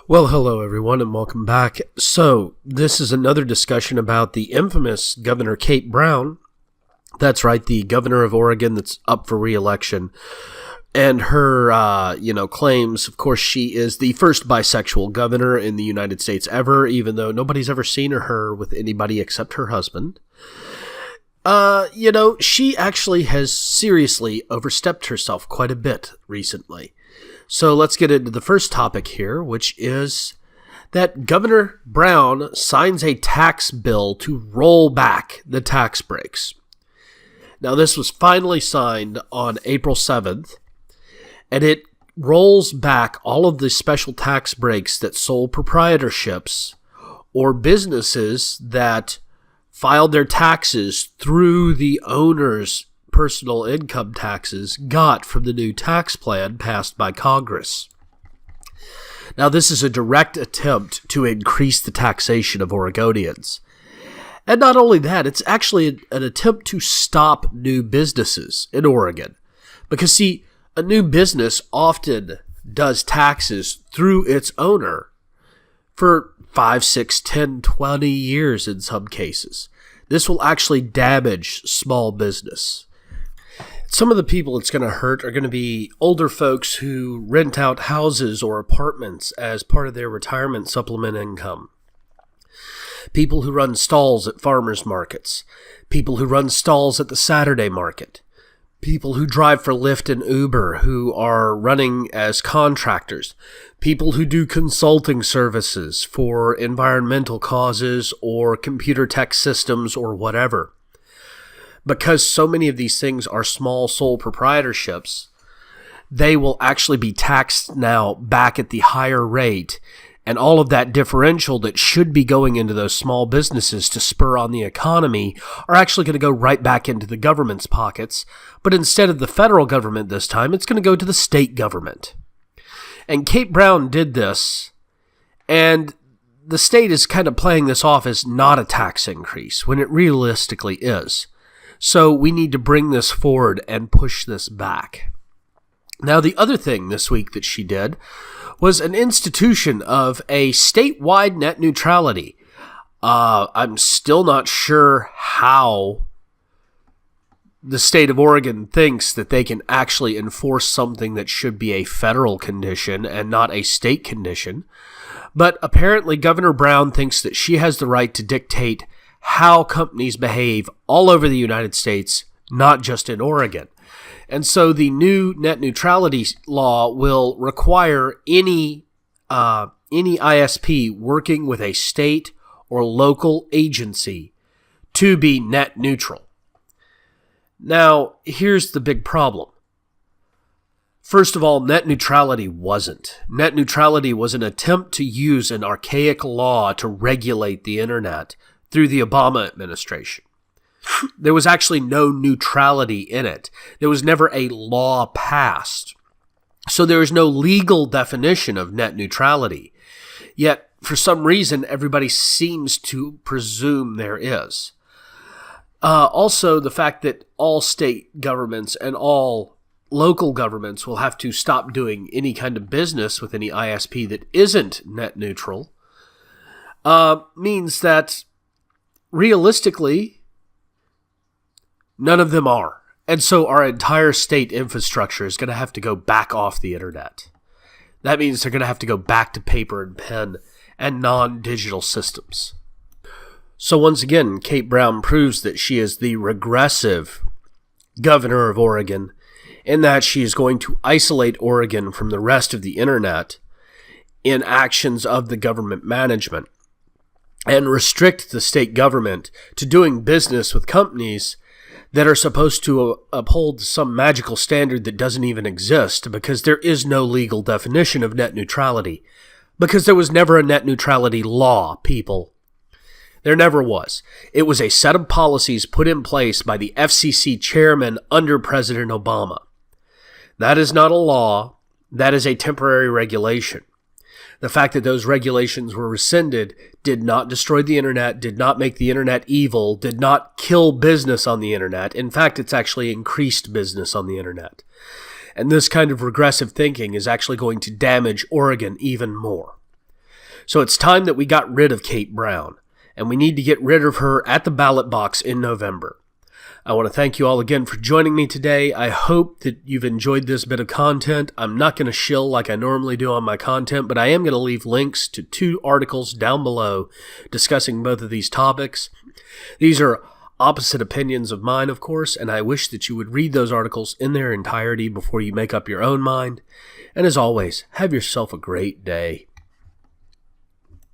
Well, hello everyone and welcome back. So, this is another discussion about the infamous Governor Kate Brown. That's right, the governor of Oregon that's up for re-election. And her, claims, of course, she is the first bisexual governor in the United States ever, even though nobody's ever seen her with anybody except her husband. She actually has seriously overstepped herself quite a bit recently. So let's get into the first topic here, which is that Governor Brown signs a tax bill to roll back the tax breaks. Now, this was finally signed on April 7th, and it rolls back all of the special tax breaks that sole proprietorships or businesses that filed their taxes through the owner's personal income taxes got from the new tax plan passed by Congress. Now, this is a direct attempt to increase the taxation of Oregonians. And not only that, it's actually an attempt to stop new businesses in Oregon. Because, see, a new business often does taxes through its owner for 5, 6, 10, 20 years in some cases. This will actually damage small business. Some of the people it's going to hurt are going to be older folks who rent out houses or apartments as part of their retirement supplement income. People who run stalls at farmers markets. People who run stalls at the Saturday market. People who drive for Lyft and Uber who are running as contractors. People who do consulting services for environmental causes or computer tech systems or whatever. Because so many of these things are small sole proprietorships, they will actually be taxed now back at the higher rate, and all of that differential that should be going into those small businesses to spur on the economy are actually going to go right back into the government's pockets, but instead of the federal government this time, it's going to go to the state government. And Kate Brown did this, and the state is kind of playing this off as not a tax increase, when it realistically is. So we need to bring this forward and push this back. Now, the other thing this week that she did was an institution of a statewide net neutrality. I'm still not sure how the state of Oregon thinks that they can actually enforce something that should be a federal condition and not a state condition. But apparently Governor Brown thinks that she has the right to dictate how companies behave all over the United States, not just in Oregon. And so the new net neutrality law will require any ISP working with a state or local agency to be net neutral. Now, here's the big problem. First of all, net neutrality wasn't. Net neutrality was an attempt to use an archaic law to regulate the internet through the Obama administration. There was actually no neutrality in it. There was never a law passed. So there is no legal definition of net neutrality. Yet, for some reason, everybody seems to presume there is. Also, the fact that all state governments and all local governments will have to stop doing any kind of business with any ISP that isn't net neutral means that realistically, none of them are. And so our entire state infrastructure is going to have to go back off the internet. That means they're going to have to go back to paper and pen and non-digital systems. So once again, Kate Brown proves that she is the regressive governor of Oregon, in that she is going to isolate Oregon from the rest of the internet in actions of the government management, and restrict the state government to doing business with companies that are supposed to uphold some magical standard that doesn't even exist, because there is no legal definition of net neutrality. Because there was never a net neutrality law, people. There never was. It was a set of policies put in place by the FCC chairman under President Obama. That is not a law. That is a temporary regulation. The fact that those regulations were rescinded did not destroy the internet, did not make the internet evil, did not kill business on the internet. In fact, it's actually increased business on the internet. And this kind of regressive thinking is actually going to damage Oregon even more. So it's time that we got rid of Kate Brown, and we need to get rid of her at the ballot box in November. I want to thank you all again for joining me today. I hope that you've enjoyed this bit of content. I'm not going to shill like I normally do on my content, but I am going to leave links to 2 articles down below discussing both of these topics. These are opposite opinions of mine, of course, and I wish that you would read those articles in their entirety before you make up your own mind. And as always, have yourself a great day.